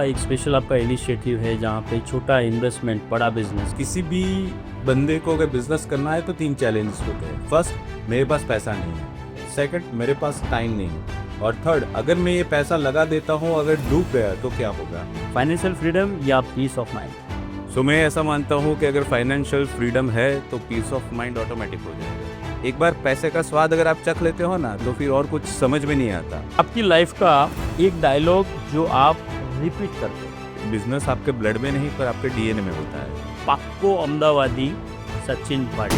एक स्पेशल आपका इनिशिएटिव है जहाँ पे छोटा इन्वेस्टमेंट बड़ा बिजनेस। किसी भी बंदे को अगर बिजनेस करना है तो 3 चैलेंजेस होते हैं। फर्स्ट, मेरे पास पैसा नहीं है। सेकंड, मेरे पास टाइम नहीं है। और थर्ड, अगर मैं ये पैसा लगा देता हूँ, अगर डूब गया तो क्या होगा। फाइनेंशियल फ्रीडम या पीस ऑफ माइंड। सो मैं ऐसा मानता हूँ कि अगर फाइनेंशियल फ्रीडम है तो पीस ऑफ माइंड ऑटोमेटिक हो जाएगा। एक बार पैसे का स्वाद अगर आप चख लेते हो ना, तो फिर और कुछ समझ में नहीं आता। आपकी लाइफ का एक डायलॉग जो आप रिपीट करते हो। बिजनेस आपके ब्लड में नहीं पर आपके डीएनए में होता है। पाक्को अहमदाबादी सचिन भट्ट।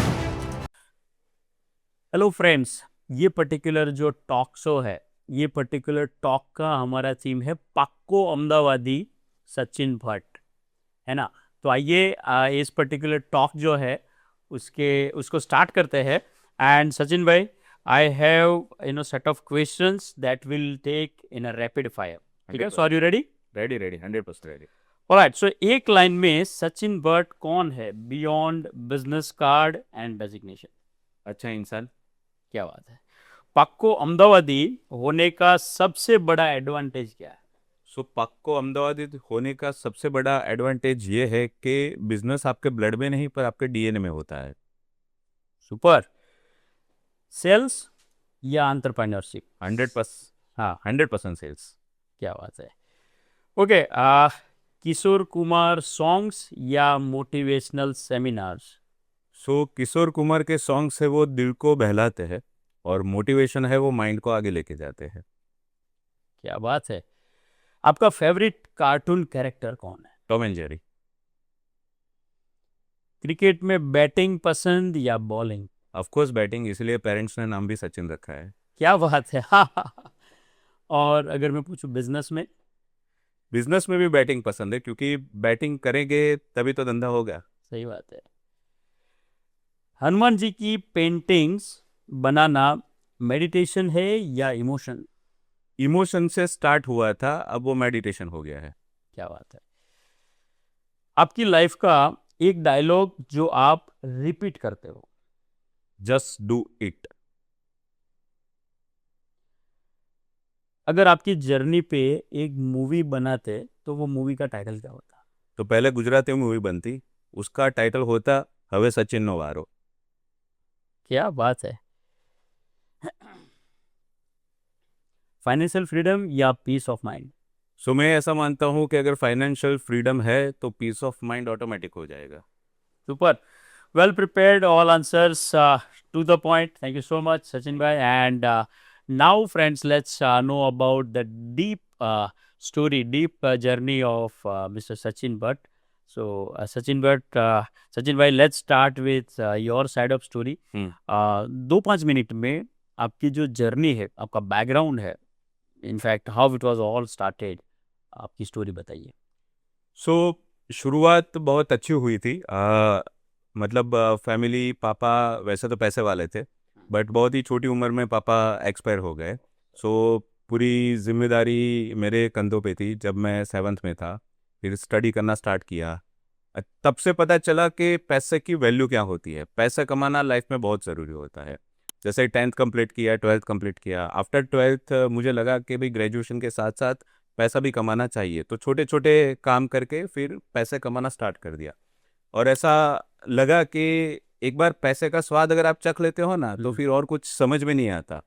हेलो फ्रेंड्स, ये पर्टिकुलर जो टॉक शो है, ये पर्टिकुलर टॉक का हमारा थीम है पाक्को अहमदाबादी सचिन भट्ट, है ना। तो आइए इस पर्टिकुलर टॉक जो है उसको स्टार्ट करते हैं। एंड सचिन भाई, I have set of questions that will take in a rapid fire. ठीक है, so are you ready? Ready ready 100% ready. Alright, so एक लाइन में सचिन भट्ट कौन है beyond business card and designation? अच्छा इंसान। क्या बात है। पाक्को अहमदाबादी होने का सबसे बड़ा एडवांटेज क्या है? सो पक्को अहमदाबादी होने का सबसे बड़ा एडवांटेज ये है कि बिजनेस आपके ब्लड में नहीं पर आपके डीएनए में होता है। सुपर। सेल्स या एंटरप्रेन्योरशिप? 100%। हाँ, 100% सेल्स। क्या बात है। ओके, किशोर कुमार सॉन्ग्स या मोटिवेशनल सेमिनार्स? सो किशोर कुमार के सॉन्ग्स है वो दिल को बहलाते हैं, और मोटिवेशन है वो माइंड को आगे लेके जाते हैं। क्या बात है। आपका फेवरेट कार्टून कैरेक्टर कौन है? Tom and Jerry. क्रिकेट में बैटिंग पसंद या बॉलिंग? ऑफ कोर्स बैटिंग, इसलिए पेरेंट्स ने नाम भी सचिन रखा है। क्या बात है। हाँ। और अगर मैं पूछूं बिजनेस में? बिजनेस में भी बैटिंग पसंद है, क्योंकि बैटिंग करेंगे तभी तो धंधा होगा। सही बात है। हनुमान जी की पेंटिंग्स बनाना मेडिटेशन है या इमोशन? इमोशन से स्टार्ट हुआ था, अब वो मेडिटेशन हो गया है। क्या बात है। आपकी लाइफ का एक डायलॉग जो आप रिपीट करते हो? Just do it. अगर आपकी जर्नी पे एक मूवी बनाते तो वो मूवी का टाइटल क्या होता? तो पहले गुजराती मूवी बनती, उसका टाइटल होता हवे सचिन नो वारो। क्या बात है। फाइनेंशियल फ्रीडम या पीस ऑफ माइंड? सो मैं ऐसा मानता हूँ कि अगर फाइनेंशियल फ्रीडम है तो पीस ऑफ माइंड ऑटोमेटिक हो जाएगा। Super. Well prepared, all answers to the point. Thank you so much Sachin भाई। And now friends, let's know about the deep journey of Mr. Sachin Bhatt. So Sachin Bhatt, Sachin bhai, let's start with your side of story. 2-5 minute में आपकी जो journey है, आपका background है, in fact how it was all started, आपकी story बताइए। सो शुरुआत बहुत अच्छी हुई थी। मतलब फैमिली, पापा वैसे तो पैसे वाले थे, बट बहुत ही छोटी उम्र में पापा एक्सपायर हो गए। सो पूरी जिम्मेदारी मेरे कंधों पे थी जब मैं 7th में था। फिर स्टडी करना स्टार्ट किया। तब से पता चला कि पैसे की वैल्यू क्या होती है। पैसा कमाना लाइफ में बहुत ज़रूरी होता है। जैसे 10th कंप्लीट किया, 12th कंप्लीट किया, आफ्टर 12th मुझे लगा कि भाई ग्रेजुएशन के साथ साथ पैसा भी कमाना चाहिए, तो छोटे छोटे काम करके फिर पैसे कमाना स्टार्ट कर दिया। और ऐसा लगा कि एक बार पैसे का स्वाद अगर आप चख लेते हो ना, तो फिर और कुछ समझ में नहीं आता।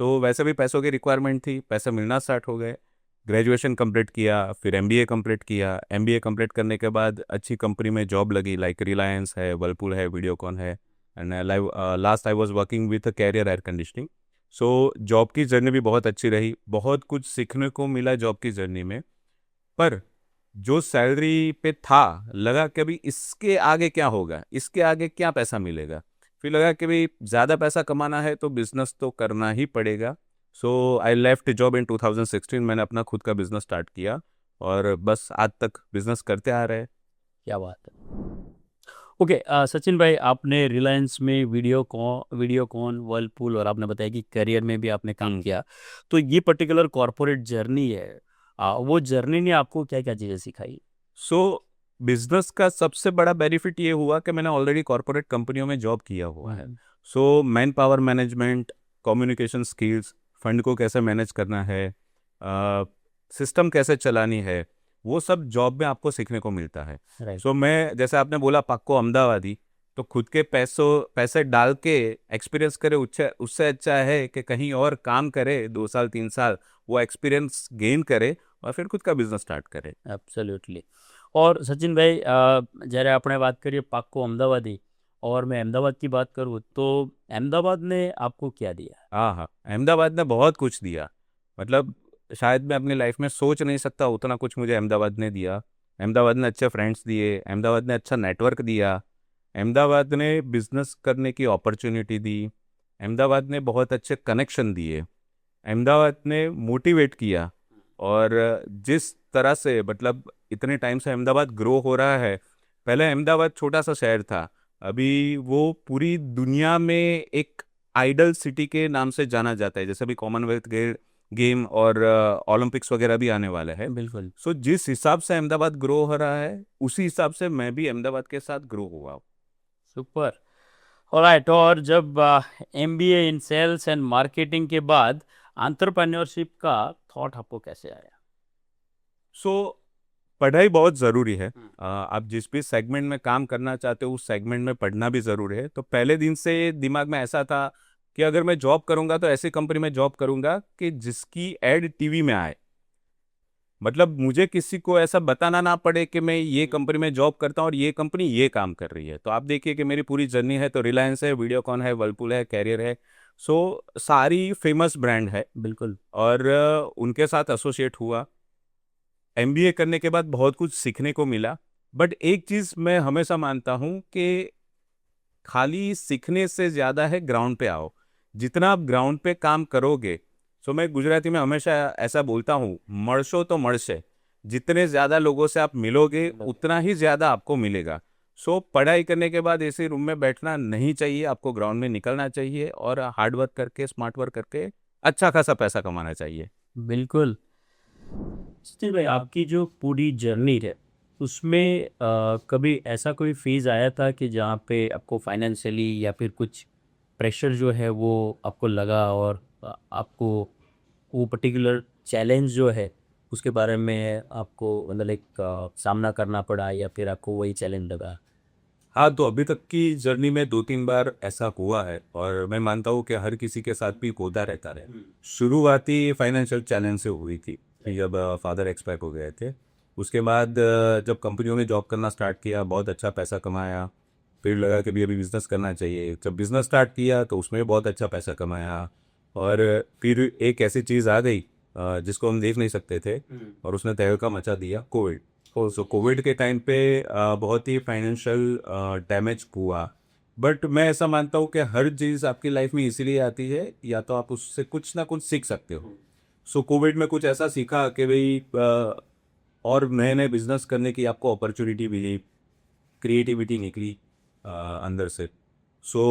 सो वैसे भी पैसों की रिक्वायरमेंट थी, पैसे मिलना स्टार्ट हो गए। ग्रेजुएशन कंप्लीट किया, फिर एमबीए कंप्लीट किया। एमबीए कंप्लीट करने के बाद अच्छी कंपनी में जॉब लगी, लाइक रिलायंस है, वर्लपूल है, वीडियोकॉन है। And last I was working with Carrier air conditioning. So job की जर्नी भी बहुत अच्छी रही, बहुत कुछ सीखने को मिला जॉब की जर्नी में। पर जो सैलरी पे था, लगा कि अभी इसके आगे क्या होगा, इसके आगे क्या पैसा मिलेगा। फिर लगा कि भाई ज़्यादा पैसा कमाना है तो बिजनेस तो करना ही पड़ेगा। सो आई लेफ्ट जॉब इन 2016। मैंने अपना खुद का बिजनेस स्टार्ट किया, और बस आज तक बिजनेस करते आ रहे हैं। क्या बात है। ओके, सचिन भाई, आपने रिलायंस में वीडियोकॉन, वर्लपूल, और आपने बताया कि करियर में भी आपने काम किया। तो ये पर्टिकुलर कॉरपोरेट जर्नी है, वो जर्नी ने आपको क्या क्या चीज़ें सिखाई? सो बिजनेस का सबसे बड़ा बेनिफिट ये हुआ कि मैंने ऑलरेडी कॉरपोरेट कंपनियों में जॉब किया हुआ है। So man power management, communication skills, fund को कैसे मैनेज करना है, सिस्टम कैसे चलानी है, वो सब जॉब में आपको सीखने को मिलता है। राइट। सो मैं, जैसे आपने बोला पक्को अहमदाबादी, तो खुद के पैसे डाल के एक्सपीरियंस करे, उससे उससे अच्छा है कि कहीं और काम करे 2 साल 3 साल, वो एक्सपीरियंस गेन करे और फिर खुद का बिजनेस स्टार्ट करे। એબ્સોલ્યુટલી। और सचिन भाई, જ્યારે આપણે વાત કરીએ પાક્કો अहमदाबादी, और मैं अहमदाबाद की बात करूँ तो अहमदाबाद ने आपको क्या दिया? हाँ हाँ, अहमदाबाद ने बहुत कुछ दिया। मतलब शायद मैं अपनी लाइफ में सोच नहीं सकता उतना कुछ मुझे अहमदाबाद ने दिया। अहमदाबाद ने अच्छे फ्रेंड्स दिए, अहमदाबाद ने अच्छा नेटवर्क दिया, अहमदाबाद ने बिजनेस करने की अपॉर्चुनिटी दी, अहमदाबाद ने बहुत अच्छे कनेक्शन दिए, अहमदाबाद ने मोटिवेट किया। और जिस तरह से, मतलब इतने टाइम से अहमदाबाद ग्रो हो रहा है, पहले अहमदाबाद छोटा सा शहर था, अभी वो पूरी दुनिया में एक आइडल सिटी के नाम से जाना जाता है। जैसे अभी कॉमनवेल्थ गेम और ओलंपिक्स वगैरह भी आने वाले हैं। बिल्कुल। सो जिस हिसाब से अहमदाबाद ग्रो हो रहा है, उसी हिसाब से मैं भी अहमदाबाद के साथ ग्रो हुआ हूँ। सुपर। ऑलराइट। और जब MBA in sales and marketing के बाद एंटरप्रेन्योरशिप का थॉट आपको कैसे आया? सो पढ़ाई बहुत ज़रूरी है। हम्म। आप जिस भी सेगमेंट में काम करना चाहते हो उस सेगमेंट में पढ़ना भी ज़रूरी है। तो पहले दिन से दिमाग में ऐसा था कि अगर मैं जॉब करूंगा तो ऐसी कंपनी में जॉब करूंगा कि जिसकी एड टीवी में आए। मतलब मुझे किसी को ऐसा बताना ना पड़े कि मैं ये कंपनी में जॉब करता हूँ और ये कंपनी ये काम कर रही है। तो आप देखिए कि मेरी पूरी जर्नी है, तो रिलायंस है, वीडियोकॉन है, वर्लपूल है, कैरियर है। सो सारी फेमस ब्रांड है। बिल्कुल। और उनके साथ एसोसिएट हुआ। एमबीए करने के बाद बहुत कुछ सीखने को मिला। बट एक चीज़ मैं हमेशा मानता हूँ कि खाली सीखने से ज़्यादा है ग्राउंड पे आओ। जितना आप ग्राउंड पे काम करोगे, सो मैं गुजराती में हमेशा ऐसा बोलता हूँ, मरशो तो मरशे। जितने ज़्यादा लोगों से आप मिलोगे उतना ही ज़्यादा आपको मिलेगा। सो पढ़ाई करने के बाद ऐसे रूम में बैठना नहीं चाहिए, आपको ग्राउंड में निकलना चाहिए और हार्ड वर्क करके, स्मार्ट वर्क करके अच्छा खासा पैसा कमाना चाहिए। बिल्कुल। सचिन भाई, आपकी जो पूरी जर्नी है उसमें कभी ऐसा कोई फेज़ आया था कि जहाँ पे आपको फाइनेंशियली या फिर कुछ प्रेशर जो है वो आपको लगा, और आपको वो पर्टिकुलर चैलेंज जो है उसके बारे में आपको मतलब एक सामना करना पड़ा, या फिर आपको वही चैलेंज लगा? हाँ, तो अभी तक की जर्नी में 2-3 बार ऐसा हुआ है और मैं मानता हूँ कि हर किसी के साथ भी होता रहता है। शुरुआती फाइनेंशियल चैलेंज से हुई थी जब फादर एक्सपायर हो गए थे। उसके बाद जब कंपनियों में जॉब करना स्टार्ट किया, बहुत अच्छा पैसा कमाया। फिर लगा कि भी अभी बिजनेस करना चाहिए। जब बिजनेस स्टार्ट किया तो उसमें भी बहुत अच्छा पैसा कमाया। और फिर एक ऐसी चीज़ आ गई जिसको हम देख नहीं सकते थे, और उसने तहलका मचा दिया, कोविड। सो कोविड के टाइम पे बहुत ही फाइनेंशियल डैमेज हुआ। बट मैं ऐसा मानता हूँ कि हर चीज़ आपकी लाइफ में इसीलिए आती है, या तो आप उससे कुछ ना कुछ सीख सकते हो। सो कोविड में कुछ ऐसा सीखा कि भाई और नए नए बिजनेस करने की आपको अपॉर्चुनिटी मिली, क्रिएटिविटी निकली अंदर से। सो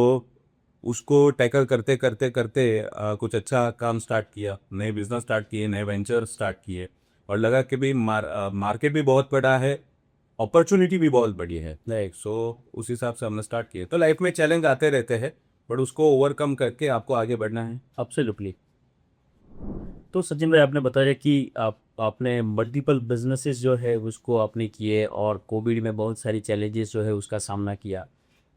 उसको टैकल करते करते करते कुछ अच्छा काम स्टार्ट किया, नए बिजनेस स्टार्ट किए, नए वेंचर स्टार्ट किए, और लगा कि भाई मार्केट भी बहुत बड़ा है, अपॉर्चुनिटी भी बहुत बड़ी है। राइट। सो उस हिसाब से हमने स्टार्ट किए। तो लाइफ में चैलेंज आते रहते हैं, बट उसको ओवरकम करके आपको आगे बढ़ना है। एब्सोल्युटली। तो सचिन भाई, आपने बताया कि आपने मल्टीपल बिजनेसेस जो है उसको आपने किए, और कोविड में बहुत सारी चैलेंजेस जो है उसका सामना किया।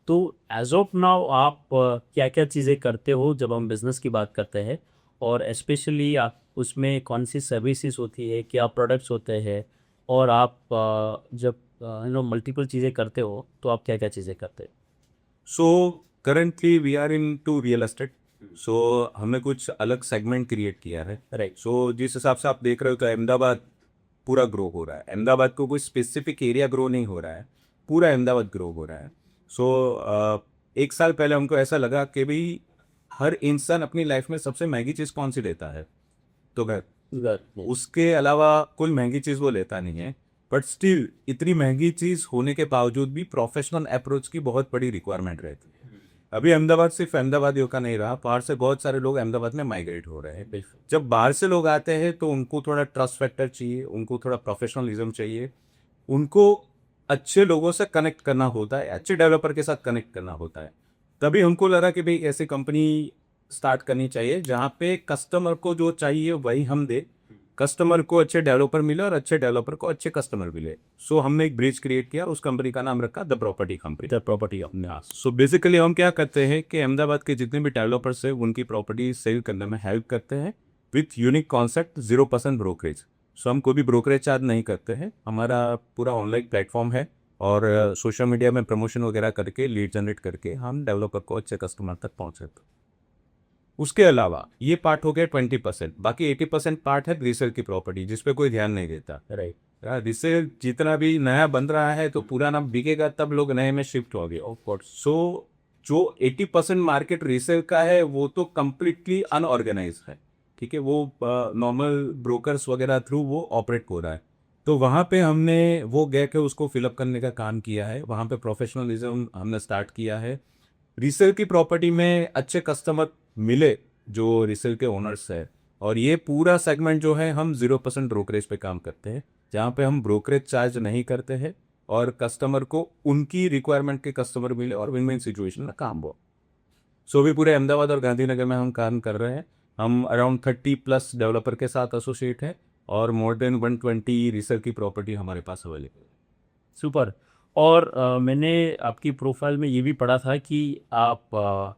तो एज ऑफ नाउ आप क्या क्या चीज़ें करते हो जब हम बिज़नेस की बात करते हैं, और स्पेशली आप उसमें कौन सी सर्विसेज होती है, क्या प्रोडक्ट्स होते हैं, और आप जब मल्टीपल चीज़ें करते हो तो आप क्या क्या चीज़ें करते हो? So currently we are into real estate. So हमने कुछ अलग सेगमेंट क्रिएट किया है। राइट। सो जिस हिसाब से आप देख रहे हो तो अहमदाबाद पूरा ग्रो हो रहा है। अहमदाबाद को कोई स्पेसिफिक एरिया ग्रो नहीं हो रहा है, पूरा अहमदाबाद ग्रो हो रहा है। सो एक साल पहले हमको ऐसा लगा कि भाई हर इंसान अपनी लाइफ में सबसे महंगी चीज़ कौन सी लेता है, तो घर। उसके अलावा कोई महंगी चीज़ वो लेता नहीं है। बट स्टिल इतनी महंगी चीज़ होने के बावजूद भी प्रोफेशनल अप्रोच की बहुत बड़ी रिक्वायरमेंट रहती है। अभी अहमदाबाद सिर्फ अहमदाबादियों का नहीं रहा, बाहर से बहुत सारे लोग अहमदाबाद में माइग्रेट हो रहे हैं। जब बाहर से लोग आते हैं तो उनको थोड़ा ट्रस्ट फैक्टर चाहिए, उनको थोड़ा प्रोफेशनलिज्म चाहिए, उनको अच्छे लोगों से कनेक्ट करना होता है, अच्छे डेवलपर के साथ कनेक्ट करना होता है। तभी हमको लगा कि भाई ऐसी कंपनी स्टार्ट करनी चाहिए जहाँ पे कस्टमर को जो चाहिए वही हम दे, कस्टमर को अच्छे डेवलपर मिले और अच्छे डेवलपर को अच्छे कस्टमर मिले। सो हमने एक ब्रिज क्रिएट किया, उस कंपनी का नाम रखा the property company. The property of so basically हम क्या करते हैं कि अहमदाबाद के जितने भी डेवलपर्स हैं उनकी प्रॉपर्टी सेल करने में हेल्प करते हैं विथ यूनिक कॉन्सेप्ट 0% ब्रोकरेज। सो हम कोई भी ब्रोकरेज चार्ज नहीं करते हैं, हमारा पूरा ऑनलाइन प्लेटफॉर्म है और सोशल मीडिया में प्रमोशन वगैरह करके लीड जनरेट करके हम डेवलपर को अच्छे कस्टमर तक पहुँचाते हैं। उसके अलावा ये पार्ट हो गया 20%, बाकी 80% पार्ट है रीसेल की प्रॉपर्टी जिस पे कोई ध्यान नहीं देता। राइट। रीसेल जितना भी नया बन रहा है तो पुराना बिकेगा तब लोग नए में शिफ्ट हो गए। ऑफ कोर्स सो जो 80% मार्केट रीसेल का है वो तो कम्प्लीटली अनऑर्गेनाइज है, ठीक है, वो नॉर्मल ब्रोकर्स वगैरह थ्रू वो ऑपरेट हो रहा है। तो वहाँ पे हमने वो गए के उसको फिलअप करने का काम किया है, वहाँ पे प्रोफेशनलिज्म हमने स्टार्ट किया है। रीसेल की प्रॉपर्टी में अच्छे कस्टमर मिले जो रीसेल के ओनर्स है, और ये पूरा सेगमेंट जो है हम 0% ब्रोकरेज पे काम करते हैं, जहाँ पे हम ब्रोकरेज चार्ज नहीं करते हैं और कस्टमर को उनकी रिक्वायरमेंट के कस्टमर मिले और विन विन सिचुएशन में काम हो। सो भी पूरे अहमदाबाद और गांधीनगर में हम काम कर रहे हैं। हम अराउंड 30+ डेवलपर के साथ एसोसिएट है और मोर देन 120 रीसेल की प्रॉपर्टी हमारे पास अवेलेबल है। सुपर। और मैंने आपकी प्रोफाइल में ये भी पढ़ा था कि आप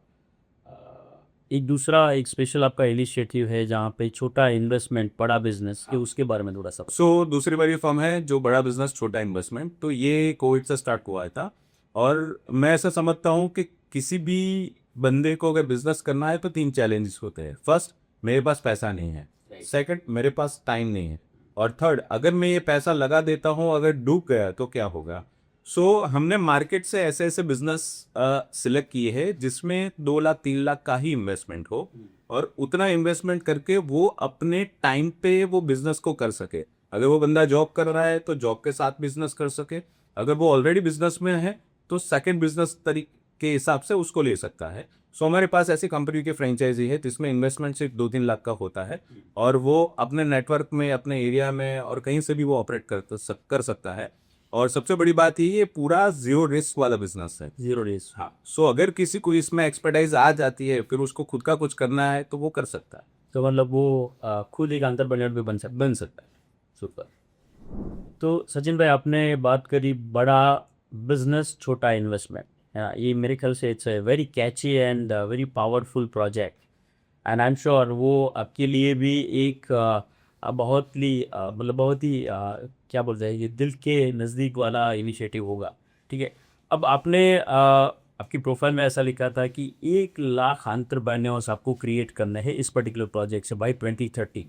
एक स्पेशल आपका इनिशिएटिव है जहाँ पे छोटा इन्वेस्टमेंट बड़ा बिजनेस के, उसके बारे में थोड़ा सा। सो दूसरी बार ये फर्म है जो बड़ा बिजनेस छोटा इन्वेस्टमेंट, तो ये कोविड से स्टार्ट हुआ था। और मैं ऐसा समझता हूँ कि किसी भी बंदे को अगर बिजनेस करना है तो 3 चैलेंजेस होते हैं। फर्स्ट, मेरे पास पैसा नहीं है। सेकंड, मेरे पास टाइम नहीं है। और थर्ड, अगर मैं ये पैसा लगा देता हूँ अगर डूब गया तो क्या होगा। सो हमने मार्केट से ऐसे ऐसे बिजनेस सिलेक्ट किए हैं जिसमें 2 लाख 3 लाख का ही इन्वेस्टमेंट हो और उतना इन्वेस्टमेंट करके वो अपने टाइम पे वो बिजनेस को कर सके। अगर वो बंदा जॉब कर रहा है तो जॉब के साथ बिजनेस कर सके, अगर वो ऑलरेडी बिजनेस में है तो सेकंड बिजनेस तरीके के हिसाब से उसको ले सकता है। सो हमारे पास ऐसी कंपनी की फ्रेंचाइजी है जिसमें इन्वेस्टमेंट सिर्फ 2-3 लाख का होता है और वो अपने नेटवर्क में, अपने एरिया में और कहीं से भी वो ऑपरेट कर सकता है। और सबसे बड़ी बात ये पूरा 0 रिस्क वाला बिजनेस है। 0 रिस्क। हाँ, सो अगर किसी को इसमें एक्सपर्टाइज आ जाती है फिर उसको खुद का कुछ करना है तो वो कर सकता है। तो मतलब वो खुद एक एंटरप्रेन्योर भी बन सकता है। सुपर। तो सचिन भाई, आपने बात करी बड़ा बिजनेस छोटा इन्वेस्टमेंट, ये मेरे ख्याल से it's a very catchy and very powerful project, and I am sure वो आपके लिए भी एक बहुत ही क्या बोलते हैं, ये दिल के नज़दीक वाला इनिशिएटिव होगा। ठीक है। अब आपने आपकी प्रोफाइल में ऐसा लिखा था कि 1 लाख एंटरप्रेन्योर्स आपको क्रिएट करना है इस पर्टिकुलर प्रोजेक्ट से बाय 2030।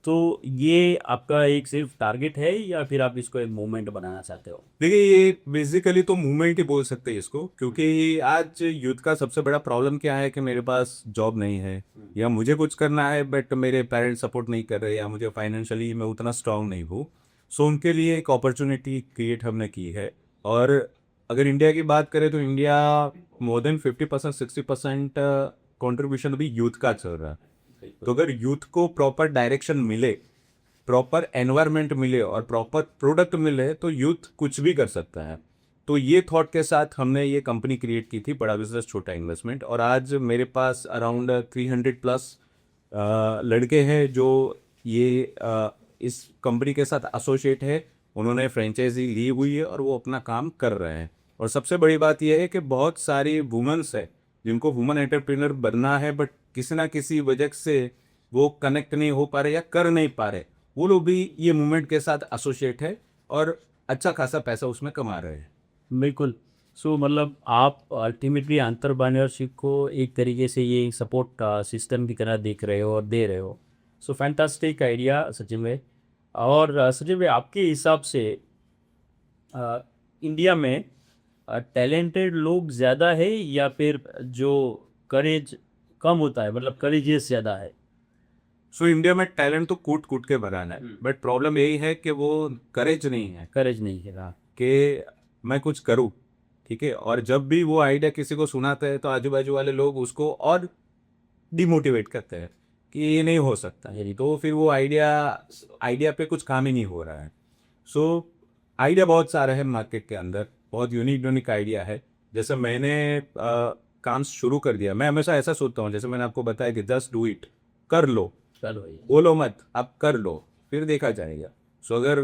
तो ये आपका एक सिर्फ टारगेट है या फिर आप इसको एक मूवमेंट बनाना चाहते हो? देखिए, ये बेसिकली तो मूवमेंट ही बोल सकते हैं इसको, क्योंकि आज यूथ का सबसे बड़ा प्रॉब्लम क्या है कि मेरे पास जॉब नहीं है या मुझे कुछ करना है बट मेरे पेरेंट्स सपोर्ट नहीं कर रहे या मुझे फाइनेंशियली मैं उतना स्ट्रांग नहीं हूँ। सो उनके लिए एक अपॉर्चुनिटी क्रिएट हमने की है। और अगर इंडिया की बात करें तो इंडिया मोर देन 50% 60% कॉन्ट्रीब्यूशन अभी यूथ का चल रहा है। तो अगर यूथ को प्रॉपर डायरेक्शन मिले, प्रॉपर एनवायरनमेंट मिले और प्रॉपर प्रोडक्ट मिले तो यूथ कुछ भी कर सकता है। तो ये थॉट के साथ हमने ये कंपनी क्रिएट की थी, बड़ा बिजनेस छोटा इन्वेस्टमेंट। और आज मेरे पास अराउंड 300+ लड़के हैं जो ये इस कंपनी के साथ एसोसिएट है, उन्होंने फ्रेंचाइजी ली हुई है और वो अपना काम कर रहे हैं। और सबसे बड़ी बात यह है कि बहुत सारी वुमेन्स है जिनको वुमेन एंटरप्रेन्योर बनना है बट किसी ना किसी वजह से वो कनेक्ट नहीं हो पा रहे या कर नहीं पा रहे, वो लोग भी ये मूवमेंट के साथ एसोसिएट है और अच्छा खासा पैसा उसमें कमा रहे हैं। बिल्कुल। सो मतलब आप अल्टीमेटली एंटरप्रेन्योरशिप को एक तरीके से ये सपोर्ट सिस्टम की तरह देख रहे हो और दे रहे हो। सो फैंटास्टिक आइडिया सचिन भाई। और सचिन भाई, आपके हिसाब से इंडिया में टैलेंटेड लोग ज़्यादा है या फिर जो करेज कम होता है, मतलब करेजियस ज़्यादा है? सो इंडिया में टैलेंट तो कूट कूट के भरा है बट प्रॉब्लम यही है कि वो करेज नहीं है करेज नहीं है। हाँ। कि मैं कुछ करूं, ठीक है। और जब भी वो आइडिया किसी को सुनाते हैं तो आजू बाजू वाले लोग उसको और डिमोटिवेट करते हैं कि ये नहीं हो सकता है, तो फिर वो आइडिया पे कुछ काम ही नहीं हो रहा है। सो आइडिया बहुत सारे हैं मार्केट के अंदर, बहुत यूनिक आइडिया है। जैसे मैंने काम शुरू कर दिया, मैं हमेशा ऐसा सोचता हूँ, जैसे मैंने आपको बताया कि जस्ट डू इट, कर लो, चलो भाई। बोलो मत, आप कर लो। फिर देखा जाएगा। सो अगर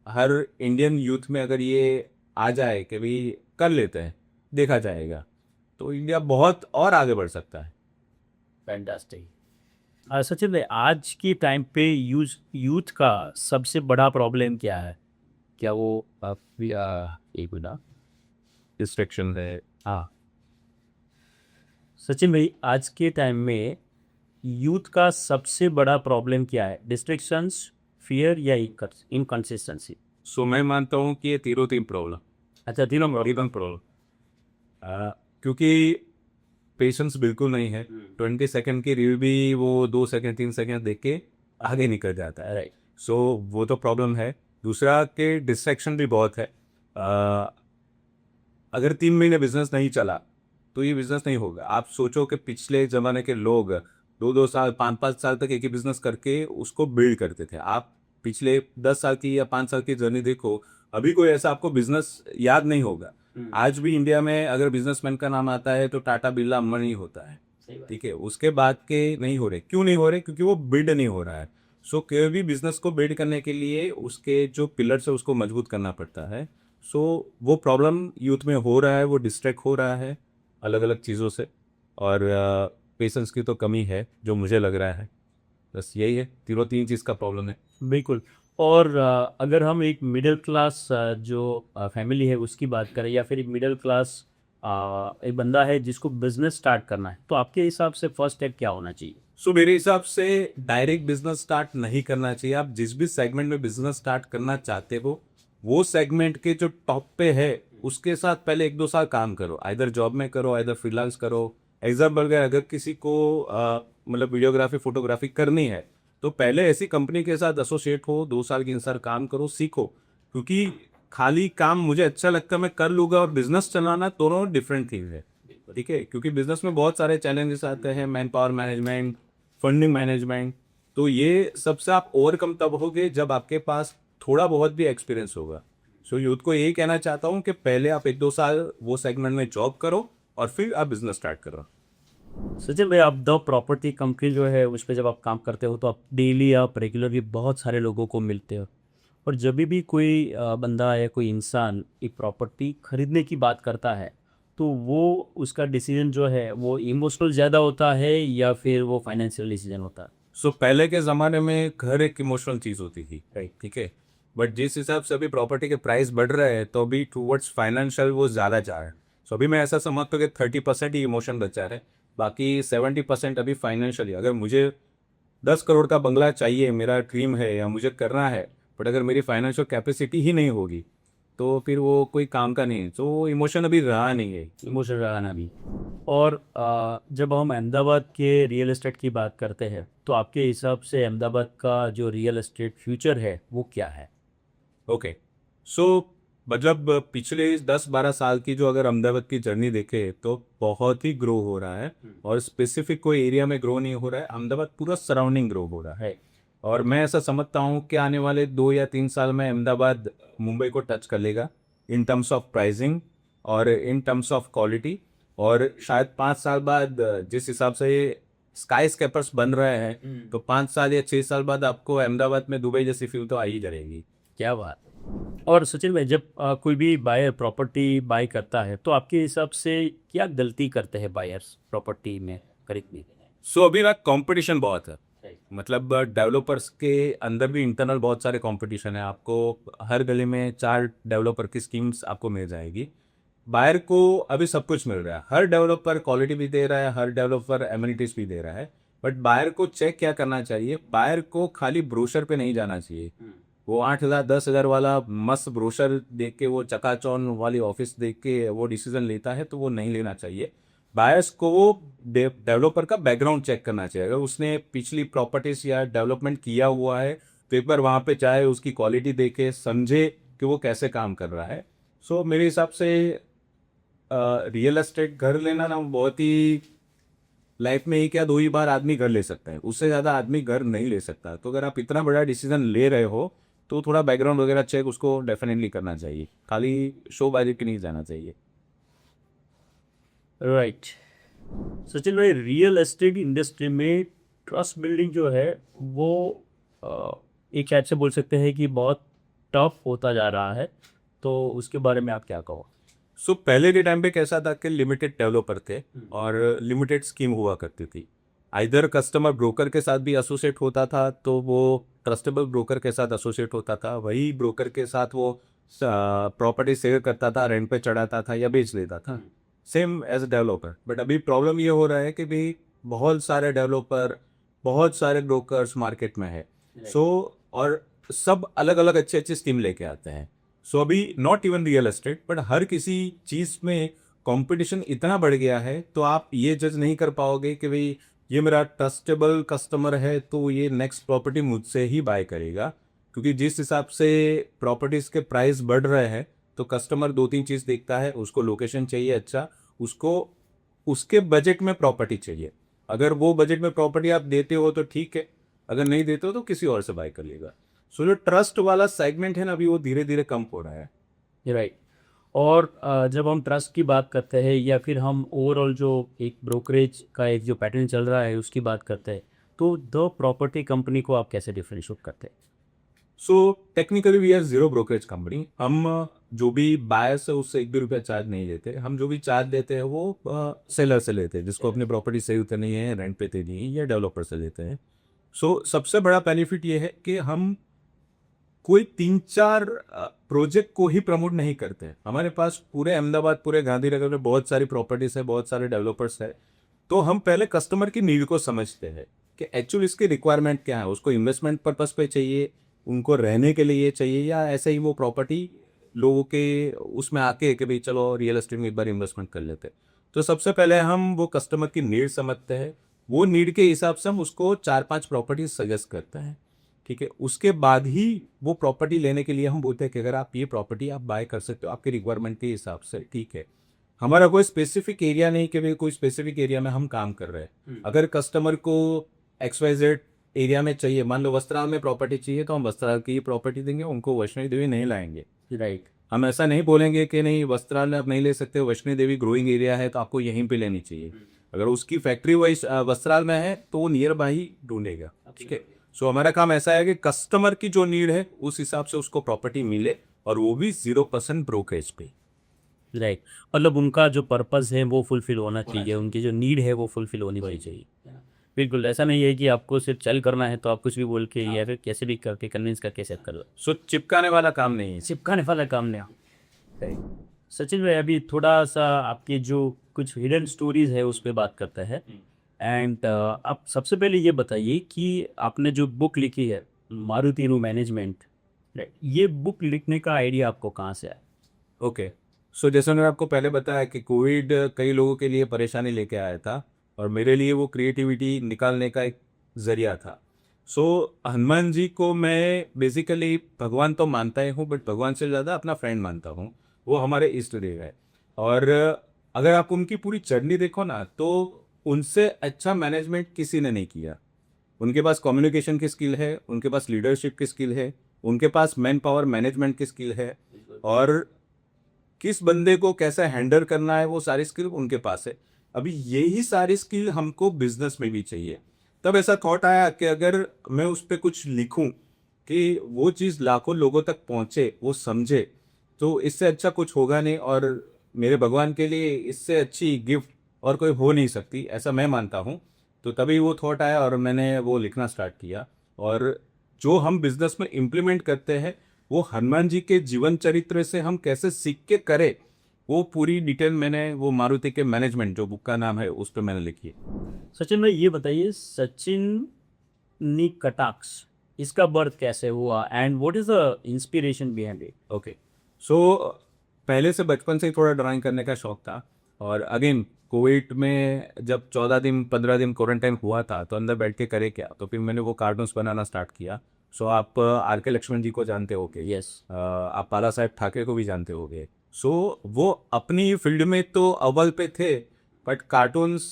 हर इंडियन यूथ में अगर ये आ जाए कि भाई कर लेते हैं, देखा जाएगा, तो इंडिया बहुत और आगे बढ़ सकता है। फैंटास्टिक। सचिन भाई, आज की टाइम पे यूथ का सबसे बड़ा प्रॉब्लम क्या है? क्या वो एक मिनट। डिस्ट्रैक्शन है। हाँ सचिन भाई, आज के टाइम में यूथ का सबसे बड़ा प्रॉब्लम क्या है? डिस्ट्रैक्शंस, फियर या इनकंसिस्टेंसी? सो मैं मानता हूँ कि ये तीनों तीन प्रॉब्लम, अच्छा, तीनों में। तीनों प्रॉब्लम, क्योंकि पेशेंस बिल्कुल नहीं है। 20 सेकंड की रील भी वो 2 सेकंड 3 सेकंड देख के आगे निकल जाता है। राइट। सो वो तो प्रॉब्लम है। दूसरा के डिस्ट्रैक्शन भी बहुत है। अगर 3 महीने बिजनेस नहीं चला तो ये बिजनेस नहीं होगा। आप सोचो कि पिछले जमाने के लोग 2-2 साल 5-5 साल तक एक ही बिजनेस करके उसको बिल्ड करते थे। आप पिछले 10 साल की या 5 साल की जर्नी देखो, अभी कोई ऐसा आपको बिजनेस याद नहीं होगा। आज भी इंडिया में अगर बिजनेसमैन का नाम आता है तो टाटा बिरला अंबानी होता है। ठीक है, उसके बाद के नहीं हो रहे। क्यों नहीं हो रहे? क्योंकि वो बिल्ड नहीं हो रहा है। सो कोई भी बिजनेस को बिल्ड करने के लिए उसके जो पिलर्स है उसको मजबूत करना पड़ता है। सो वो प्रॉब्लम यूथ में हो रहा है, वो डिस्ट्रैक्ट हो रहा है अलग अलग चीज़ों से। और पेशेंस की तो कमी है जो मुझे लग रहा है। बस यही है, तीनों तीन चीज़ का प्रॉब्लम है। बिल्कुल। और अगर हम एक मिडिल क्लास जो फैमिली है उसकी बात करें, या फिर एक मिडिल क्लास एक बंदा है जिसको बिजनेस स्टार्ट करना है, तो आपके हिसाब से फर्स्ट स्टेप क्या होना चाहिए? सो मेरे हिसाब से डायरेक्ट बिजनेस स्टार्ट नहीं करना चाहिए। आप जिस भी सेगमेंट में बिजनेस स्टार्ट करना चाहते हो, वो सेगमेंट के जो टॉप पे है उसके साथ पहले 1-2 साल काम करो। आइदर जॉब में करो, आइदर फ्रीलांस करो। एग्जाम्पल के अगर किसी को मतलब वीडियोग्राफी फोटोग्राफी करनी है तो पहले ऐसी कंपनी के साथ एसोसिएट हो, 2 साल 3 साल काम करो, सीखो। क्योंकि खाली काम मुझे अच्छा लगता है मैं कर लूंगा और बिजनेस चलाना दोनों डिफरेंट थिंग है। ठीक है, क्योंकि बिजनेस में बहुत सारे चैलेंजेस आते हैं, man power management, funding management. तो ये सबसे आप ओवरकम तब होगे जब आपके पास थोड़ा बहुत भी एक्सपीरियंस होगा। सो यूथ को यही कहना चाहता हूँ कि पहले आप 1-2 साल वो सेगमेंट में जॉब करो और फिर आप बिजनेस स्टार्ट करो। सचिन भाई, आप द प्रॉपर्टी कंपनी जो है उस पर जब आप काम करते हो तो आप डेली, आप रेगुलरली बहुत सारे लोगों को मिलते हो। और जब भी कोई बंदा या कोई इंसान एक प्रॉपर्टी खरीदने की बात करता है, तो वो उसका डिसीजन जो है वो इमोशनल ज़्यादा होता है या फिर वो फाइनेंशियल डिसीजन होता है? सो पहले के ज़माने में घर एक इमोशनल चीज़ होती थी। ठीक है, बट जिस हिसाब से अभी प्रॉपर्टी के प्राइस बढ़ रहे हैं तो अभी टूवर्ड्स फाइनेंशियल वो ज़्यादा जा रहे हैं। सो अभी मैं ऐसा समझता हूँ कि 30% ही इमोशन बचा है, बाकी 70% अभी फाइनेंशियली। अगर मुझे 10 करोड़ का बंगला चाहिए, मेरा ड्रीम है या मुझे करना है, बट अगर मेरी फाइनेंशियल कैपेसिटी ही नहीं होगी तो फिर वो कोई काम का नहीं है। तो इमोशन अभी रहा नहीं है। इमोशनल लगाना भी। और जब हम अहमदाबाद के रियल एस्टेट की बात करते हैं, तो आपके हिसाब से अहमदाबाद का जो रियल एस्टेट फ्यूचर है वो क्या है? ओके, सो मतलब पिछले 10-12 साल की जो अगर अहमदाबाद की जर्नी देखे तो बहुत ही ग्रो हो रहा है। और स्पेसिफिक कोई एरिया में ग्रो नहीं हो रहा है, अहमदाबाद पूरा सराउंडिंग ग्रो हो रहा है। और मैं ऐसा समझता हूँ कि आने वाले 2 या 3 साल में अहमदाबाद मुंबई को टच कर लेगा इन टर्म्स ऑफ प्राइसिंग और इन टर्म्स ऑफ क्वालिटी। और शायद 5 साल बाद जिस हिसाब से स्काई स्केपर्स बन रहे हैं, तो 5 साल या 6 साल बाद आपको अहमदाबाद में दुबई जैसी फील तो आ ही जाएगी। क्या बात। और सचिन भाई, जब कोई भी बायर प्रॉपर्टी बाय करता है, तो आपके हिसाब से क्या गलती करते हैं बायर्स प्रॉपर्टी में खरीदने के लिए? सो अभी ना कंपटीशन बहुत है। मतलब डेवलपर्स के अंदर भी इंटरनल बहुत सारे कंपटीशन है। आपको हर गली में 4 डेवलपर की स्कीम्स आपको मिल जाएगी। बायर को अभी सब कुछ मिल रहा है, हर डेवलपर क्वालिटी भी दे रहा है, हर डेवलपर एमिनिटीज भी दे रहा है। बट बायर को चेक क्या करना चाहिए? बायर को खाली ब्रोशर पे नहीं जाना चाहिए। वो 8,000 10,000 वाला मस्त ब्रोशर देख के, वो चकाचौंध वाली ऑफिस देख के वो डिसीजन लेता है तो वो नहीं लेना चाहिए। बायर्स को डेवलपर का बैकग्राउंड चेक करना चाहिए। अगर उसने पिछली प्रॉपर्टीज या डेवलपमेंट किया हुआ है तो एक बार वहाँ पे जाए, उसकी क्वालिटी देखे, समझे कि वो कैसे काम कर रहा है। सो मेरे हिसाब से रियल एस्टेट घर लेना ना बहुत ही, लाइफ में एक या दो ही बार आदमी घर ले सकता है, उससे ज़्यादा आदमी घर नहीं ले सकता। तो अगर आप इतना बड़ा डिसीजन ले रहे हो तो थोड़ा बैकग्राउंड वगैरह चेक उसको डेफिनेटली करना चाहिए, खाली शोबाजी के नहीं जाना चाहिए। राइट। सचिन भाई, रियल एस्टेट इंडस्ट्री में ट्रस्ट बिल्डिंग जो है वो एक शायद से बोल सकते हैं कि बहुत टफ होता जा रहा है, तो उसके बारे में आप क्या कहो? सो पहले के टाइम पे कैसा था कि लिमिटेड डेवलपर थे और लिमिटेड स्कीम हुआ करती थी। आइदर कस्टमर ब्रोकर के साथ भी एसोसिएट होता था तो वो ट्रस्टेबल ब्रोकर के साथ एसोसिएट होता था, वही ब्रोकर के साथ वो प्रॉपर्टी सेल करता था, रेंट पे चढ़ाता था या बेच लेता था, सेम एज डेवलपर। बट अभी प्रॉब्लम ये हो रहा है कि भी बहुत सारे डेवलपर, बहुत सारे ब्रोकर्स मार्केट में है। सो और सब अलग अलग अच्छे अच्छे स्कीम लेके आते हैं। सो अभी not even real estate but हर किसी चीज़ में कंपटीशन इतना बढ़ गया है, तो आप ये जज नहीं कर पाओगे कि भाई ये मेरा ट्रस्टेबल कस्टमर है तो ये नेक्स्ट प्रॉपर्टी मुझसे ही बाय करेगा। क्योंकि जिस हिसाब से प्रॉपर्टीज़ के प्राइस बढ़ रहे हैं तो कस्टमर दो तीन चीज़ देखता है, उसको लोकेशन चाहिए अच्छा, उसको उसके बजट में प्रॉपर्टी चाहिए। अगर वो बजट में प्रॉपर्टी आप देते हो तो ठीक है, अगर नहीं देते हो तो किसी और से बाय कर लेगा। सो जो ट्रस्ट वाला सेगमेंट है ना, अभी वो धीरे धीरे कम हो रहा है। राइट। और जब हम ट्रस्ट की बात करते हैं या फिर हम ओवरऑल जो एक ब्रोकरेज का एक जो पैटर्न चल रहा है उसकी बात करते हैं, तो द प्रॉपर्टी कंपनी को आप कैसे डिफरेंशिएट करते हैं? So technically we are zero brokerage company. हम जो भी बायर्स है उससे एक भी रुपया चार्ज नहीं लेते। हम जो भी चार्ज देते हैं वो सेलर से लेते हैं, जिसको अपनी प्रॉपर्टी सेल करनी है, रेंट पे देनी है, या डेवलपर से लेते हैं। सो सबसे बड़ा बेनिफिट ये है कि हम कोई तीन चार प्रोजेक्ट को ही प्रमोट नहीं करते हैं। हमारे पास पूरे अहमदाबाद, पूरे गांधीनगर में बहुत सारी प्रॉपर्टीज है, बहुत सारे डेवलपर्स है। तो हम पहले कस्टमर की नीड को समझते हैं कि एक्चुअली इसकी रिक्वायरमेंट क्या है। उसको इन्वेस्टमेंट पर्पस पे चाहिए, उनको रहने के लिए चाहिए, या ऐसे ही वो प्रॉपर्टी लोगों के उसमें आके कि भाई चलो रियल एस्टेट में एक बार इन्वेस्टमेंट कर लेते हैं। तो सबसे पहले हम वो कस्टमर की नीड समझते हैं, वो नीड के हिसाब से हम उसको चार पांच प्रॉपर्टी सजेस्ट करते हैं। ठीक है, उसके बाद ही वो प्रॉपर्टी लेने के लिए हम बोलते हैं कि अगर आप ये प्रॉपर्टी आप बाय कर सकते हो आपके रिक्वायरमेंट के हिसाब से, ठीक है। हमारा कोई स्पेसिफिक एरिया नहीं कि भाई कोई स्पेसिफिक एरिया में हम काम कर रहे हैं। अगर कस्टमर को XYZ एरिया में चाहिए, मान लो वस्त्राल में प्रॉपर्टी चाहिए, तो हम वस्त्राल की ही प्रॉपर्टी देंगे, उनको वैष्णो देवी नहीं लाएंगे। राइट। हम ऐसा नहीं बोलेंगे कि नहीं वस्त्राल में आप नहीं ले सकते, वैष्णो देवी ग्रोइंग एरिया है तो आपको यहीं पे लेनी चाहिए। अगर उसकी फैक्ट्री वही वस्त्राल में है तो वो नियर बाय ही ढूंढेगा। ठीक है। सो हमारा काम ऐसा है कि कस्टमर की जो नीड है उस हिसाब से उसको प्रॉपर्टी मिले, और वो भी 0% ब्रोकरेज पे। राइट। मतलब उनका जो पर्पस है वो फुलफिल होना चाहिए, उनकी जो नीड है वो फुलफिल होनी चाहिए। बिल्कुल, ऐसा नहीं है कि आपको सिर्फ सेल करना है तो आप कुछ भी बोल के या फिर कैसे भी करके कन्विंस करके सेल कर लो। सो चिपकाने वाला काम नहीं है। चिपकाने वाला काम नहीं। सचिन भाई, अभी थोड़ा सा आपकी जो कुछ हिडन स्टोरीज है उस पर बात करते हैं। एंड आप सबसे पहले ये बताइए कि आपने जो बुक लिखी है मारुतिनो मैनेजमेंट, राइट, ये बुक लिखने का आइडिया आपको कहाँ से आया? ओके। सो जैसे मैंने आपको पहले बताया कि कोविड कई लोगों के लिए परेशानी लेके आया था, और मेरे लिए वो क्रिएटिविटी निकालने का एक जरिया था। सो हनुमान जी को मैं बेसिकली भगवान तो मानता ही हूँ, बट भगवान से ज़्यादा अपना फ्रेंड मानता हूँ। वो हमारे इष्ट देव है, और अगर आप उनकी पूरी जर्नी देखो ना, तो उनसे अच्छा मैनेजमेंट किसी ने नहीं किया। उनके पास कम्युनिकेशन की स्किल है, उनके पास लीडरशिप की स्किल है, उनके पास मैन पावर मैनेजमेंट की स्किल है, और किस बंदे को कैसे हैंडल करना है वो सारी स्किल उनके पास है। अभी यही सारी स्किल हमको बिजनेस में भी चाहिए। तब ऐसा थॉट आया कि अगर मैं उस पर कुछ लिखूं कि वो चीज़ लाखों लोगों तक पहुंचे, वो समझे, तो इससे अच्छा कुछ होगा नहीं, और मेरे भगवान के लिए इससे अच्छी गिफ्ट और कोई हो नहीं सकती, ऐसा मैं मानता हूँ। तो तभी वो थॉट आया और मैंने वो लिखना स्टार्ट किया। और जो हम बिजनेस में इम्प्लीमेंट करते हैं वो हनुमान जी के जीवन चरित्र से हम कैसे सीख के करें, वो पूरी डिटेल मैंने वो मारुति के मैनेजमेंट जो बुक का नाम है उस पर मैंने लिखी है। सचिन भाई, ये बताइए सचिन नी कटाक्स, इसका बर्थ कैसे हुआ and what is the inspiration behind it? Okay. So पहले से बचपन से ही थोड़ा ड्राइंग करने का शौक था, और अगेन कोविड में जब 14 दिन 15 दिन क्वारंटाइन हुआ था तो अंदर बैठ के करे क्या, तो फिर मैंने वो कार्टून्स बनाना स्टार्ट किया। सो आप RK लक्ष्मण जी को जानते होगे। यस। आप बाला साहेब ठाकरे को भी जानते होगे। सो वो अपनी फील्ड में तो अव्वल पे थे, बट कार्टून्स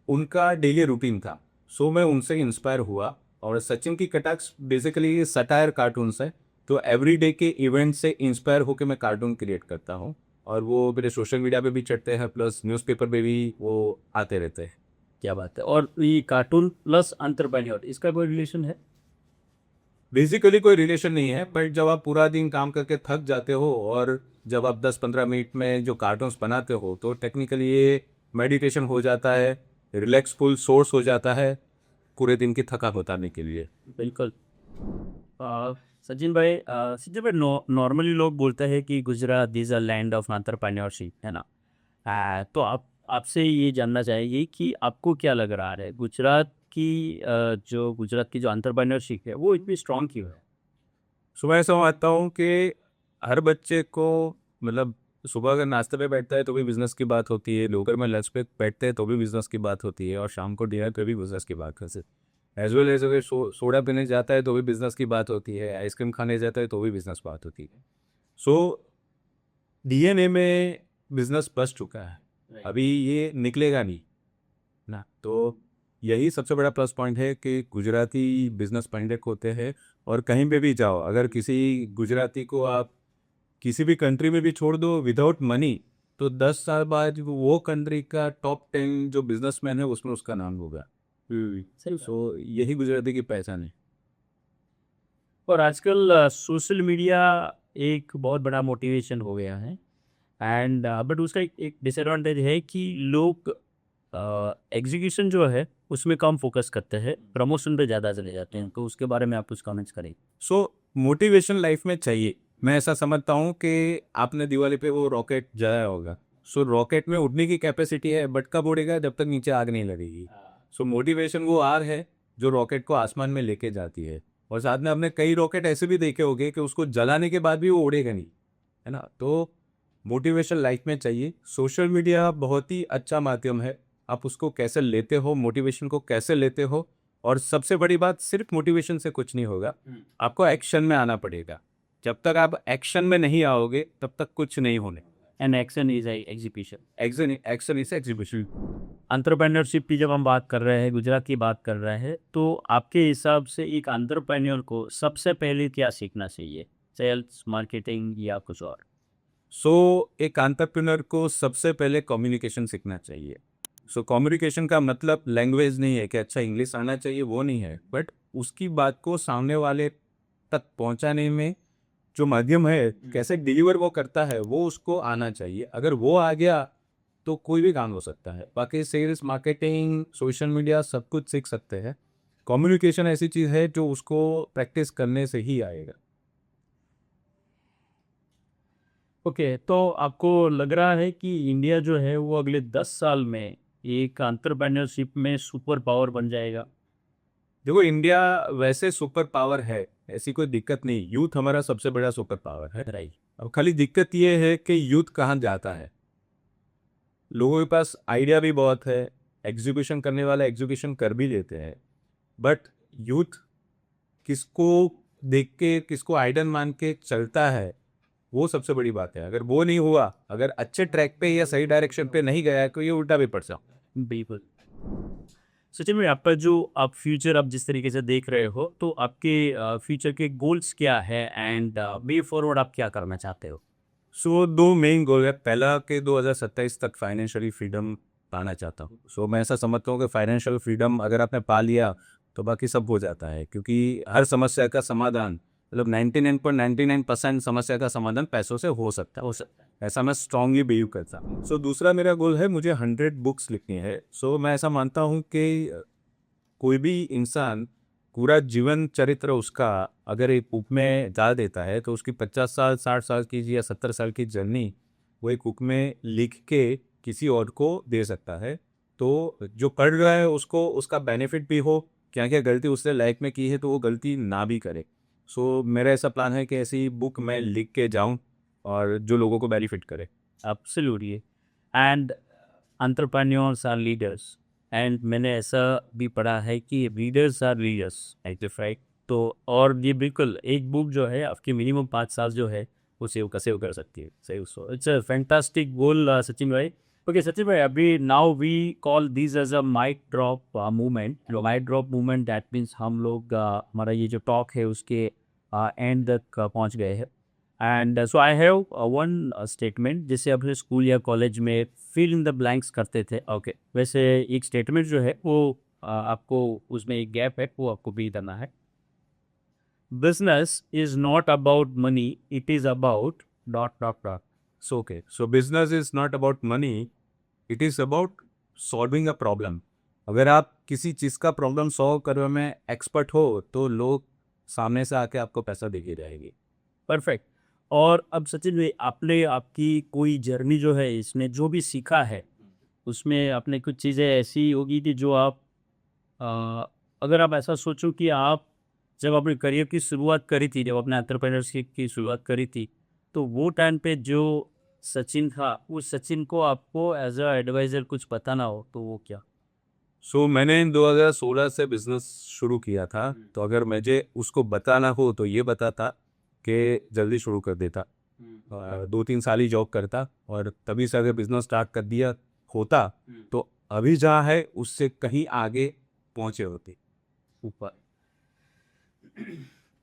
उनका डेली रूटीन था। सो मैं उनसे इंस्पायर हुआ, और सचिन की कटाक्स बेसिकली सटायर कार्टून्स है। तो एवरीडे के इवेंट से इंस्पायर होकर मैं कार्टून क्रिएट करता हूँ, और वो मेरे सोशल मीडिया पे भी चढ़ते हैं, प्लस न्यूज़पेपर पे भी वो आते रहते हैं। क्या बात है। और ये कार्टून प्लस एंटरप्रेन्योर, इसका कोई रिलेशन है? बेसिकली कोई रिलेशन नहीं है, बट जब आप पूरा दिन काम करके थक जाते हो और जब आप 10-15 मिनट में जो कार्टून्स बनाते हो तो टेक्निकली ये मेडिटेशन हो जाता है, रिलैक्सफुल सोर्स हो जाता है पूरे दिन की थकान उतारने के लिए। बिल्कुल। सचिन भाई नॉर्मली लोग बोलते हैं कि Gujarat is a land of entrepreneurship, है ना? तो आप आपसे ये जानना चाहेंगे कि आपको क्या लग रहा है जो गुजरात की जो एंटरप्रेन्योरशिप है वो इतनी स्ट्रॉन्ग क्यों है? सो मैं ऐसा मानता हूँ कि हर बच्चे को, मतलब सुबह अगर नाश्ते पे बैठता है तो भी बिजनेस की बात होती है, दोपहर में लंच पे बैठते हैं तो भी बिजनेस की बात होती है, और शाम को डिनर पे भी बिजनेस की बात होती है। एज वेल एज अगर सोडा पीने जाता है तो भी बिजनेस की बात होती है, आइसक्रीम खाने जाता है तो भी बिजनेस बात होती है। सो डीएनए में बिजनेस बस चुका है, अभी ये निकलेगा नहीं ना। तो यही सबसे बड़ा प्लस पॉइंट है कि गुजराती बिजनेस माइंडेड होते हैं, और कहीं पे भी जाओ अगर किसी गुजराती को आप किसी भी कंट्री में भी छोड़ दो विदाउट मनी, तो 10 साल बाद वो कंट्री का टॉप 10 जो बिजनेसमैन है उसमें उसका नाम होगा। सही। सो यही गुजराती की पहचान है। और आजकल सोशल मीडिया एक बहुत बड़ा मोटिवेशन हो गया है, एंड बट उसका एक डिसएडवांटेज है कि लोग एग्जीक्यूशन जो है उसमें कम फोकस करते हैं, प्रमोशन पे ज़्यादा चले जाते हैं, तो उसके बारे में आप कुछ कमेंट्स करें। सो मोटिवेशन लाइफ में चाहिए। मैं ऐसा समझता हूँ कि आपने दिवाली पे वो रॉकेट जलाया होगा। सो रॉकेट में उड़ने की कैपेसिटी है, बट कब उड़ेगा? जब तक नीचे आग नहीं लगेगी। सो मोटिवेशन वो आग है जो रॉकेट को आसमान में लेके जाती है। और साथ में आपने कई रॉकेट ऐसे भी देखे होंगे कि उसको जलाने के बाद भी वो उड़ेगा नहीं, है ना? तो मोटिवेशन लाइफ में चाहिए। सोशल मीडिया बहुत ही अच्छा माध्यम है, आप उसको कैसे लेते हो, मोटिवेशन को कैसे लेते हो। और सबसे बड़ी बात, सिर्फ मोटिवेशन से कुछ नहीं होगा, आपको एक्शन में आना पड़ेगा। जब तक आप एक्शन में नहीं आओगे तब तक कुछ नहीं होने। And action is execution. Action action is execution. Entrepreneurship की जब हम बात कर रहे हैं, गुजरात की बात कर रहे हैं, तो आपके हिसाब से एक एंटरप्रेन्योर को सबसे पहले क्या सीखना चाहिए? सेल्स, मार्केटिंग या कुछ और? सो एक एंटरप्रेन्योर को सबसे पहले कम्युनिकेशन सीखना चाहिए। सो कम्युनिकेशन का मतलब लैंग्वेज नहीं है कि अच्छा इंग्लिश आना चाहिए, वो नहीं है, बट उसकी बात को सामने वाले तक पहुंचाने में जो माध्यम है, कैसे डिलीवर वो करता है, वो उसको आना चाहिए। अगर वो आ गया तो कोई भी काम हो सकता है। बाकी सेल्स, मार्केटिंग, सोशल मीडिया सब कुछ सीख सकते हैं। कम्युनिकेशन ऐसी चीज़ है जो उसको प्रैक्टिस करने से ही आएगा। ओके, तो आपको लग रहा है कि इंडिया जो है वो अगले 10 साल में एक एंटरप्रेन्योरशिप में सुपर पावर बन जाएगा? देखो, इंडिया वैसे सुपर पावर है, ऐसी कोई दिक्कत नहीं। यूथ हमारा सबसे बड़ा सुपर पावर है। राइट। अब खाली दिक्कत ये है कि यूथ कहाँ जाता है। लोगों के पास आइडिया भी बहुत है, एग्जीक्यूशन करने वाला एग्जीक्यूशन कर भी लेते हैं, बट यूथ किसको देख के, किसको आइडल मान के चलता है, वो सबसे बड़ी बात है। अगर वो नहीं हुआ, अगर अच्छे ट्रैक पे या सही डायरेक्शन पे नहीं गया तो ये उल्टा भी पड़ सकता है। बिल्कुल। सचिन भाई, आपका जो आप फ्यूचर आप जिस तरीके से देख रहे हो, तो आपके फ्यूचर के गोल्स क्या है, एंड वे फॉरवर्ड आप क्या करना चाहते हो? सो दो मेन गोल है। पहला कि 2027 तक फाइनेंशियली फ्रीडम पाना चाहता हूँ। सो मैं ऐसा समझता हूँ कि फाइनेंशियल फ्रीडम अगर आपने पा लिया तो बाकी सब हो जाता है, क्योंकि हर समस्या का समाधान, मतलब 99.99% समस्या का समाधान पैसों से हो सकता है। ऐसा मैं स्ट्रांगली बिलीव करता हूँ। सो दूसरा मेरा गोल है, मुझे 100 बुक्स लिखनी है। सो मैं ऐसा मानता हूँ कि कोई भी इंसान पूरा जीवन चरित्र उसका अगर एक बुक में डाल देता है तो उसकी 50 साल, 60 साल की या 70 साल की जर्नी वो एक बुक में लिख के किसी और को दे सकता है। तो जो पढ़ रहा है उसको उसका बेनिफिट भी हो, क्या क्या गलती उसने लाइफ में की है तो वो गलती ना भी करे। सो मेरा ऐसा प्लान है कि ऐसी बुक मैं लिख के जाऊं और जो लोगों को बेनिफिट करे। Absolutely. And entrepreneurs are leaders, and मैंने ऐसा भी पढ़ा है कि रीडर्स आर लीडर्स, राइट? तो और ये बिल्कुल एक बुक जो है आपकी मिनिमम 5 साल जो है वो सेव कर सकती है। सही, उसको it's a fantastic goal, Sachin भाई। ओके सचिन भाई, अभी now we call this as a mic drop movement. Mic drop movement that means हम लोग हमारा ये जो टॉक है उसके एंड तक पहुंच गए हैं। And so I have one statement, जिसे अपने स्कूल या कॉलेज में फिल इन द ब्लैंक्स करते थे। ओके, वैसे एक स्टेटमेंट जो है वो आपको उसमें एक गैप है वो आपको भी करना है। business is not about money, it is about dot dot dot. So okay, so business is not about money, it is about solving a problem. अगर आप किसी चीज़ का प्रॉब्लम सॉल्व करने में एक्सपर्ट हो तो लोग सामने से आके आपको पैसा दे के जाएगी. परफेक्ट. और अब सचिन भाई, आपने आपकी कोई जर्नी जो है इसमें जो भी सीखा है उसमें आपने कुछ चीज़ें ऐसी होगी थी जो आप अ, अगर आप ऐसा सोचो कि आप जब अपने करियर की शुरुआत करी थी, जब अपने एंटरप्रेन्योरशिप की शुरुआत करी थी, तो वो टाइम पे जो सचिन था उस सचिन को आपको एज अ एडवाइज़र कुछ बताना हो तो वो क्या? सो मैंने 2016 से बिजनेस शुरू किया था. तो अगर मुझे उसको बताना हो तो ये बताता कि जल्दी शुरू कर देता. 2-3 साल ही जॉब करता और तभी से अगर बिजनेस स्टार्ट कर दिया होता तो अभी जहाँ है उससे कहीं आगे पहुँचे होते. ऊपर.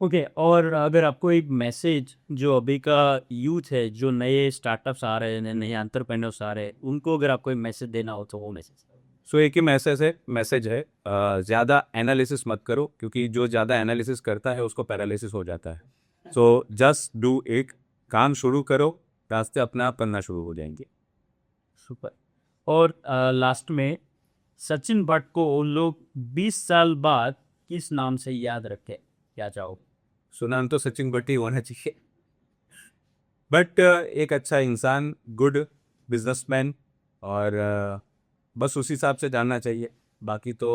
ओके. और अगर आपको एक मैसेज जो अभी का यूथ है, जो नए स्टार्टअप्स आ रहे हैं, नए एंटरप्रेन्योर्स आ रहे हैं, उनको अगर आपको एक मैसेज देना हो तो वो मैसेज? सो एक ही मैसेज है, ज़्यादा एनालिसिस मत करो क्योंकि जो ज़्यादा एनालिसिस करता है उसको पैरालिसिस हो जाता है. So just do it. काम शुरू करो, रास्ते अपने आप बनना शुरू हो जाएंगे. सुपर. और लास्ट में सचिन भट्ट को उन लोग 20 साल बाद किस नाम से याद रखें, क्या चाहो? सो नाम तो सचिन भट्ट ही होना चाहिए, बट एक अच्छा इंसान, गुड बिजनेसमैन, और बस उस हिसाब से जानना चाहिए. बाकी तो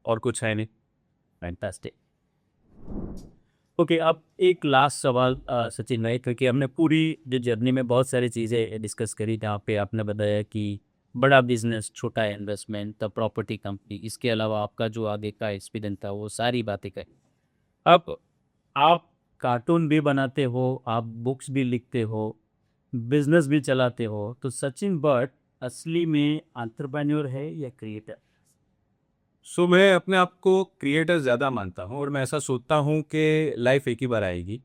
और कुछ है नहीं. फैंटास्टिक. ओके. अब एक लास्ट सवाल सचिन भाई, क्योंकि हमने पूरी जो जर्नी में बहुत सारी चीज़ें डिस्कस करी, जहाँ पे आपने बताया कि बड़ा बिजनेस, छोटा इन्वेस्टमेंट, द प्रॉपर्टी कंपनी, इसके अलावा आपका जो आगे का एक्सपीरियंस था, वो सारी बातें कही. अब आप कार्टून भी बनाते हो, आप बुक्स भी लिखते हो, बिजनेस भी चलाते हो, तो सचिन भट्ट असली में एंटरप्रेन्योर है या क्रिएटर? सो मैं अपने आप को क्रिएटर ज़्यादा मानता हूँ और मैं ऐसा सोचता हूँ कि लाइफ एक ही बार आएगी.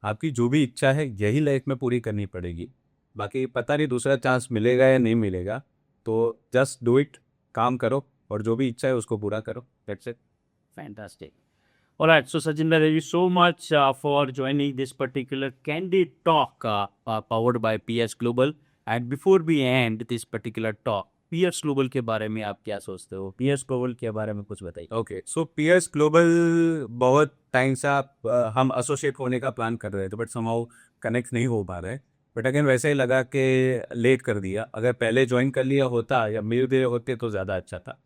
आपकी जो भी इच्छा है यही लाइफ में पूरी करनी पड़ेगी. बाकी पता नहीं दूसरा चांस मिलेगा या नहीं मिलेगा. तो जस्ट डू इट. काम करो और जो भी इच्छा है उसको पूरा करो. That's it. Fantastic. All right. So, Sachin, thank you so much for joining this particular Candid Talk powered by PS Global. And before we end this particular talk, PS Global के बारे में आप क्या सोचते हो? PS Global के बारे में कुछ बताइए. ओके. सो पीएस ग्लोबल बहुत टाइम से हम एसोसिएट होने का प्लान कर रहे थे बट समहाउ कनेक्ट नहीं हो पा रहे. बट अगेन वैसे ही लगा कि लेट कर दिया. अगर पहले ज्वाइन कर लिया होता या मिल गए होते तो ज़्यादा अच्छा था.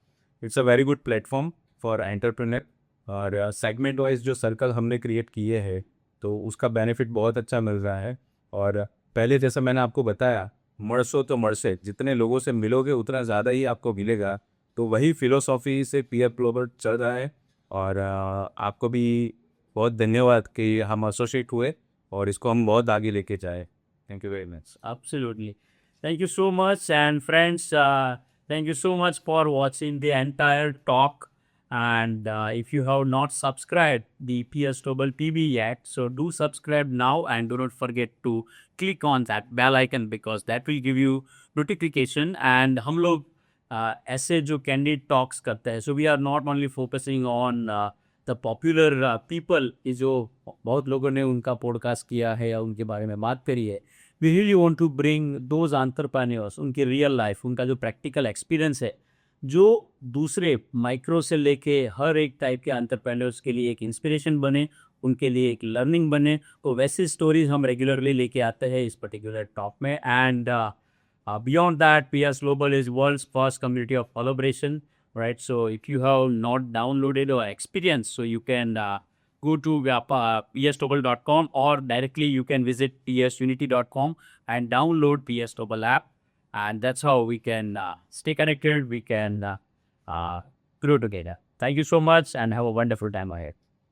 It's a very good platform for entrepreneur. और सेगमेंट वाइज जो सर्कल हमने क्रिएट किए हैं तो उसका बेनिफिट बहुत अच्छा मिल रहा है. और पहले जैसा मैंने आपको बताया, मरसो तो मरसे, जितने लोगों से मिलोगे उतना ज़्यादा ही आपको मिलेगा. तो वही फिलोसॉफी से पीएफ ग्लोबल चल रहा है. और आपको भी बहुत धन्यवाद कि हम एसोसिएट हुए और इसको हम बहुत आगे लेके जाए. Thank you very much. Absolutely. Thank you so much. And friends, thank you so much for watching the entire talk. And if you have not subscribed the PS Global TV yet, so do subscribe now and do not forget to click on that bell icon because that will give you notification. And हम लोग ऐसे जो candid talks करते हैं, so we are not only focusing on the popular people, जो बहुत लोगों ने उनका पॉडकास्ट किया है या उनके बारे में बात करी है. We really want to bring those entrepreneurs, उनके रियल लाइफ, उनका जो प्रैक्टिकल एक्सपीरियंस है, जो दूसरे माइक्रो से लेके हर एक टाइप के एंटरप्रेन्योर्स के लिए एक इंस्पिरेशन बने, उनके लिए एक लर्निंग बने. तो वैसी स्टोरीज हम रेगुलरली लेके आते हैं इस पर्टिकुलर टॉप में. And beyond that, PS Global is world's first community of collaboration, right? So if you have not downloaded or experienced, so you can go to psglobal.com or directly you can visit psunity.com and download PS Global app. And that's how we can stay connected, we can grow together. Thank you so much and have a wonderful time ahead.